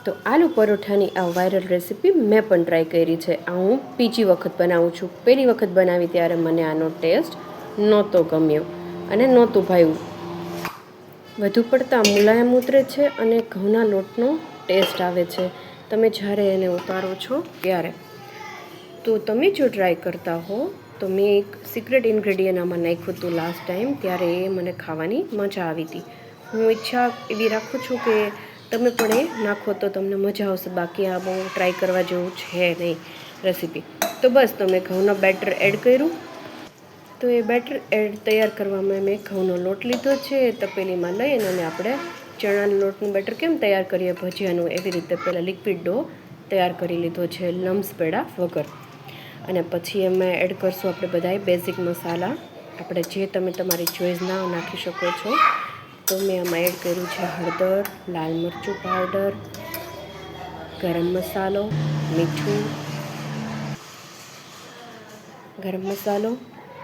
તો આલુ પરોઠાની આ viral recipe મેં પણ ટ્રાય કરી છે. આ હું બીજી વખત બનાવું છું. પહેલી વખત બનાવી ત્યારે મને આનો ટેસ્ટ નહોતો ગમ્યો અને નહોતું ભાવ્યું. વધુ પડતા મુલાયમ ઉતરે છે અને ઘઉંના લોટનો ટેસ્ટ આવે છે તમે જ્યારે એને ઉતારો છો ત્યારે. તો તમે જો ટ્રાય કરતા હો તો મેં એક સિક્રેટ ઇન્ગ્રેડિયન્ટ આમાં નાખ્યું હતું લાસ્ટ ટાઈમ, ત્યારે એ મને ખાવાની મજા આવી હતી. હું ઈચ્છા એવી રાખું છું કે તમે પણ એ નાખો તો તમને મજા આવશે. બાકી આ બહુ ટ્રાય કરવા જેવું છે નહીં રેસીપી. તો બસ તમે ઘઉંનો બેટર એડ કર્યું. તો એ બેટર તૈયાર કરવામાં મેં ઘઉંનો લોટ લીધો છે. તપેલીમાં લઈ અને આપણે ચણાના લોટનું બેટર કેમ તૈયાર કરીએ ભજીયાનું, એવી રીતે પહેલાં લિક્વિડ ડો તૈયાર કરી લીધો છે લમ્સ પેડા વગર. અને પછી એમાં એડ કરશું આપણે બધાય બેઝિક મસાલા. આપણે જે તમે તમારી ચોઈસના નાખી શકો છો. તો મેં આમાં એડ કર્યું છે હળદર, લાલ મરચું પાવડર, ગરમ મસાલો, મીઠું, ગરમ મસાલો.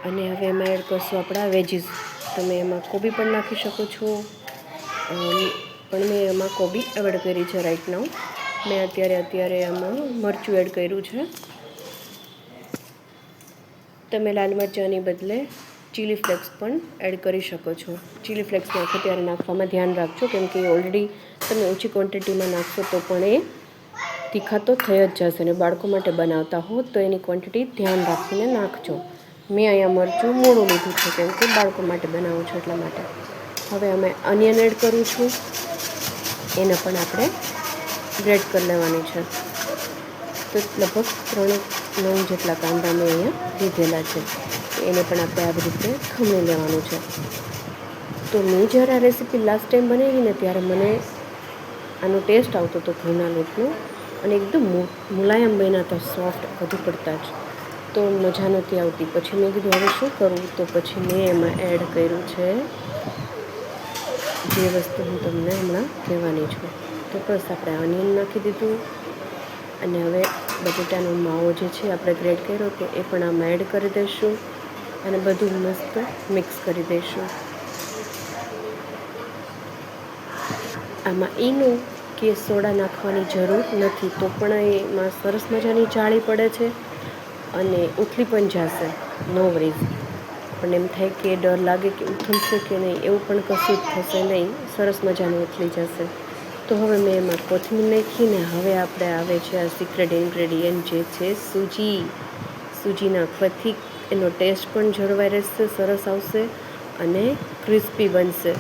અને હવે એમાં એડ કરશું આપણા વેજીસ. તમે એમાં કોબી પણ નાખી શકો છો, પણ મેં એમાં કોબી એડ કરી છે રાઈટ નાઉ. મેં અત્યારે આમાં મરચું એડ કર્યું છે. તમે લાલ મરચાંની બદલે ચીલી ફ્લેક્સ પણ એડ કરી શકો છો. ચીલી ફ્લેક્સ નાખો ત્યારે નાખવામાં ધ્યાન રાખજો, કેમ કે ઓલરેડી તમે ઓછી ક્વોન્ટિટીમાં નાખશો તો પણ એ તીખા તો થઈ જ જશે. અને બાળકો માટે બનાવતા હો તો એની ક્વોન્ટિટી ધ્યાન રાખીને નાખજો. મેં અહીંયા મરચું મોડું લીધું છે કેમ કે બાળકો માટે બનાવું છું એટલા માટે. હવે અમે અનિયન એડ કરું છું. એને પણ આપણે ગ્રેટ કરી લેવાની છે. તો લગભગ 3-9 જેટલા કાંદા મેં અહીંયા લીધેલા છે. એને પણ આપણે આવી રીતે ખમણી લેવાનું છે. તો મેં જ્યારે આ રેસીપી લાસ્ટ ટાઈમ બનાવી ને ત્યારે મને આનો ટેસ્ટ આવતો હતો ઘઉંના લોટનો, અને એકદમ મુલાયમ બન્યા હતા, સોફ્ટ વધુ પડતા જ. તો મજા નહોતી આવતી. પછી મેં કીધું હવે શું કરવું, તો પછી મેં એમાં એડ કર્યું છે જે વસ્તુ હું તમને હમણાં કહેવાની છું. તો બસ આપણે ઓનિયન નાખી દીધું. અને હવે બટેટાનો માવો જે છે આપણે ગ્રેટ કર્યો તો એ પણ આમાં એડ કરી દઈશું. અને બધું મસ્ત મિક્સ કરી દઈશું. આમાં ઈનો કે સોડા નાખવાની જરૂર નથી, તો પણ એમાં સરસ મજાની જાળી પડે છે અને ઉથલી પણ જશે. નો વરીઝ. પણ એમ થાય કે ડર લાગે કે ઉથલશે કે નહીં, એવું પણ કશું જ થશે નહીં. સરસ મજાનું ઉથલી જશે. તો હવે મેં એમાં કોથમીર નાખીને હવે આપણે આવે છે આ સિક્રેટ ઇન્ગ્રેડિયન્ટ જે છે સૂજી. સૂજી નાખવાથી એનો ટેસ્ટ પણ જળવાઈ રહેશે, સરસ આવશે અને ક્રિસ્પી બનશે.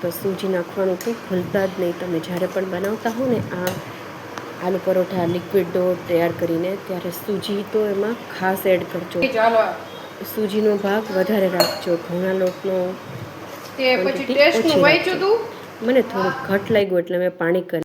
તો સૂજી નાખવાનું તો ભૂલતા જ નહીં. તમે જ્યારે પણ બનાવતા હો ને આ આલુ પરોઠા લિક્વિડ ડો તૈયાર કરીને, ત્યારે સૂજી તો એમાં ખાસ એડ કરજો. સૂજીનો ભાગ વધારે રાખજો. ઘઉંના લોટનો ક્વોન્ટિટી ઓછી રાખજો. મને થોડુંક ઘટ લાગ્યું એટલે મેં પાણી કરી